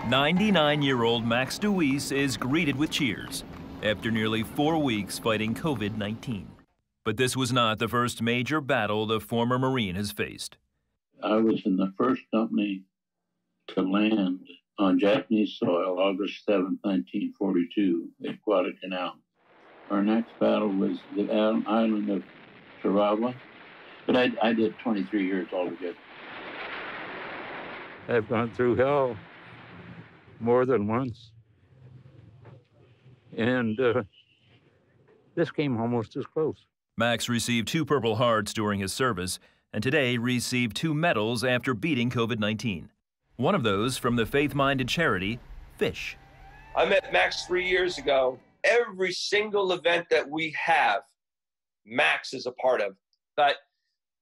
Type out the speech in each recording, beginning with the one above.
99-year-old Max DeWeese is greeted with cheers after nearly 4 weeks fighting COVID-19. But this was not the first major battle the former Marine has faced. I was in the first company to land on Japanese soil August 7, 1942 at Guadalcanal. Our next battle was the island of Tarawa, but I did 23 years altogether. I've gone through hell more than once. And this came almost as close. Max received 2 Purple Hearts during his service, and today received 2 medals after beating COVID-19. One of those from the faith-minded charity, FISH. I met Max 3 years ago. Every single event that we have, Max is a part of. But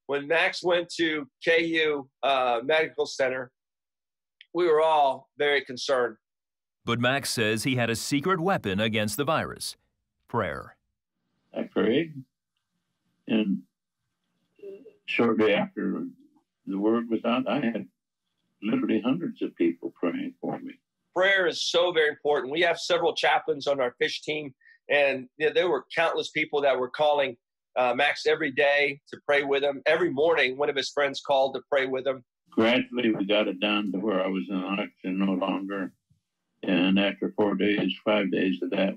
when Max went to KU Medical Center, we were all very concerned. But Max says he had a secret weapon against the virus: prayer. I prayed, and shortly after the word was out, I had literally hundreds of people praying for me. Prayer is so very important. We have several chaplains on our FISH team, and there were countless people that were calling Max every day to pray with him. Every morning, one of his friends called to pray with him. Gradually, we got it down to where I was in oxygen no longer. And after 4 days, 5 days of that,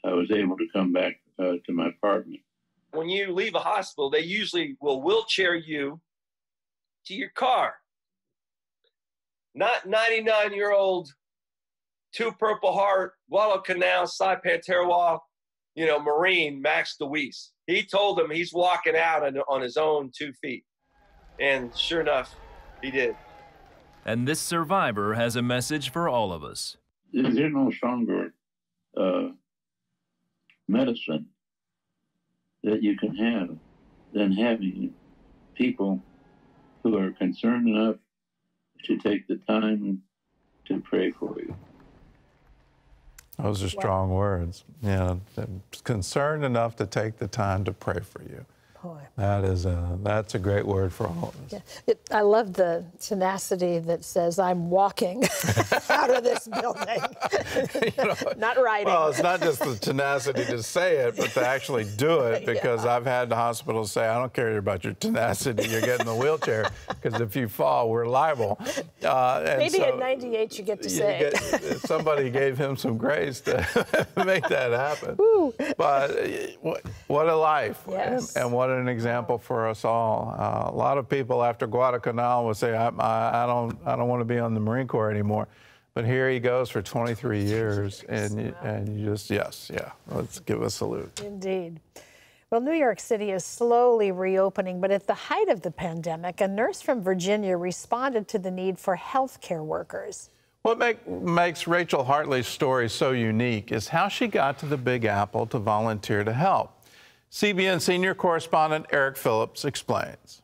I was able to come back to my apartment. When you leave a hospital, they usually will wheelchair you to your car. Not 99-year-old, 2 Purple Heart, Guadalcanal, Saipan, Tarawa, Marine, Max DeWeese. He told them he's walking out on his own 2 feet. And sure enough, he did. And this survivor has a message for all of us. There's no stronger medicine that you can have than having people who are concerned enough to take the time to pray for you. Those are strong words. Yeah, concerned enough to take the time to pray for you. Boy. That's a great word for all of us. Yeah. I love the tenacity that says, I'm walking out of this building. Not riding. Well, it's not just the tenacity to say it, but to actually do it, because I've had the hospitals say, I don't care about your tenacity, you're getting the wheelchair, because if you fall, we're liable. Maybe at 98 you get to say it. Somebody gave him some grace to make that happen. Ooh. But what a life. Yes. And what an example for us all. A lot of people after Guadalcanal will say, I don't want to be on the Marine Corps anymore. But here he goes for 23 years, and you just, let's give a salute. Indeed. Well, New York City is slowly reopening, but at the height of the pandemic, a nurse from Virginia responded to the need for healthcare workers. What makes Rachel Hartley's story so unique is how she got to the Big Apple to volunteer to help. CBN senior correspondent Eric Phillips explains.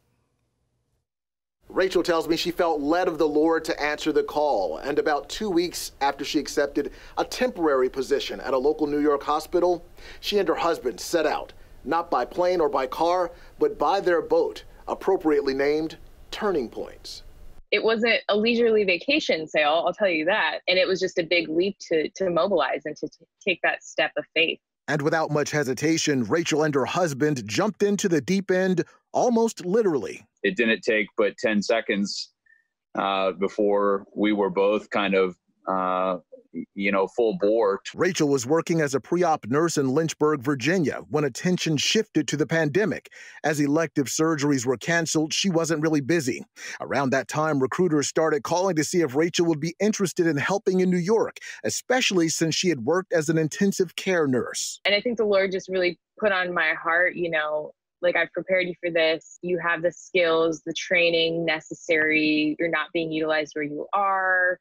Rachel tells me she felt led of the Lord to answer the call, and about 2 weeks after she accepted a temporary position at a local New York hospital, she and her husband set out, not by plane or by car, but by their boat, appropriately named Turning Points. It wasn't a leisurely vacation sale, I'll tell you that, and it was just a big leap to mobilize and to take that step of faith. And without much hesitation, Rachel and her husband jumped into the deep end, almost literally. It didn't take but 10 seconds before we were both kind of, full bore. Rachel was working as a pre-op nurse in Lynchburg, Virginia, when attention shifted to the pandemic. As elective surgeries were canceled, she wasn't really busy. Around that time, recruiters started calling to see if Rachel would be interested in helping in New York, especially since she had worked as an intensive care nurse. And I think the Lord just really put on my heart, like, I've prepared you for this. You have the skills, the training necessary. You're not being utilized where you are.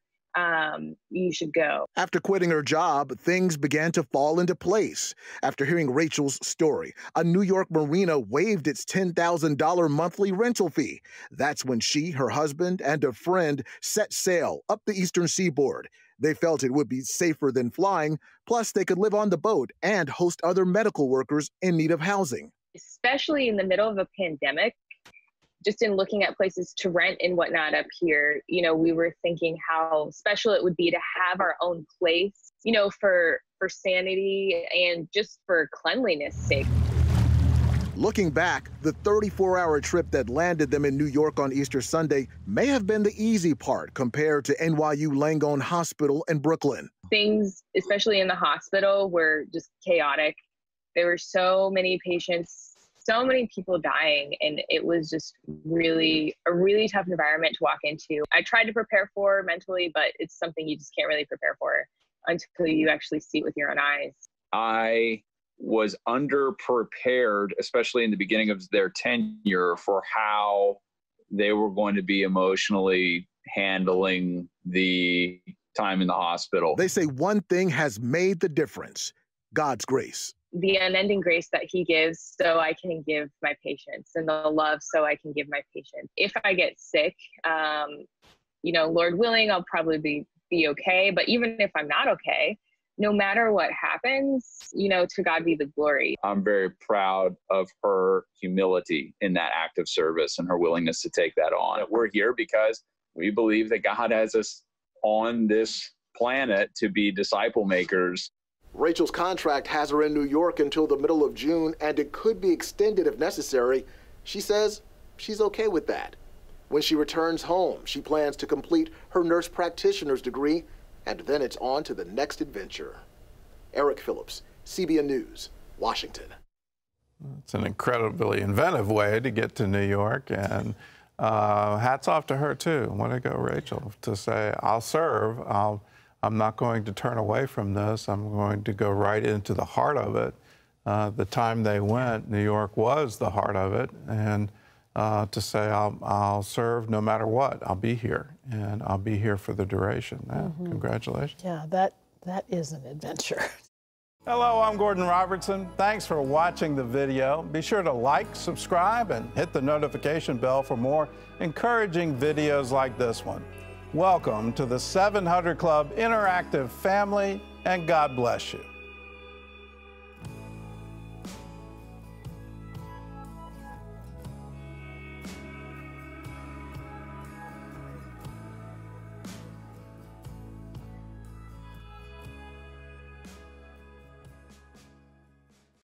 You should go. After quitting her job, things began to fall into place. After hearing Rachel's story, a New York marina waived its $10,000 monthly rental fee. That's when she, her husband, and a friend set sail up the eastern seaboard. They felt it would be safer than flying, plus they could live on the boat and host other medical workers in need of housing. Especially in the middle of a pandemic, just in looking at places to rent and whatnot up here, you know, we were thinking how special it would be to have our own place, you know, for sanity and just for cleanliness sake. Looking back, the 34-hour trip that landed them in New York on Easter Sunday may have been the easy part compared to NYU Langone Hospital in Brooklyn. Things, especially in the hospital, were just chaotic. There were so many patients, so many people dying, and it was just a really tough environment to walk into. I tried to prepare for mentally, but it's something you just can't really prepare for until you actually see it with your own eyes. I was underprepared, especially in the beginning of their tenure, for how they were going to be emotionally handling the time in the hospital. They say one thing has made the difference: God's grace. The unending grace that he gives so I can give my patients, and the love so I can give my patients. If I get sick, you know, Lord willing, I'll probably be okay. But even if I'm not okay, no matter what happens, you know, to God be the glory. I'm very proud of her humility in that act of service and her willingness to take that on. We're here because we believe that God has us on this planet to be disciple makers. Rachel's contract has her in New York until the middle of June, and it could be extended if necessary. She says she's okay with that. When she returns home, she plans to complete her nurse practitioner's degree, and then it's on to the next adventure. Eric Phillips, CBN News, Washington. It's an incredibly inventive way to get to New York, and hats off to her too. Way to go, Rachel, to say, I'll serve. I'm not going to turn away from this. I'm going to go right into the heart of it. The time they went, New York was the heart of it, and to say, I'll serve no matter what. I'll be here, and I'll be here for the duration. Congratulations. Yeah, that is an adventure. Hello, I'm Gordon Robertson. Thanks for watching the video. Be sure to like, subscribe, and hit the notification bell for more encouraging videos like this one. Welcome to the 700 Club Interactive family, and God bless you.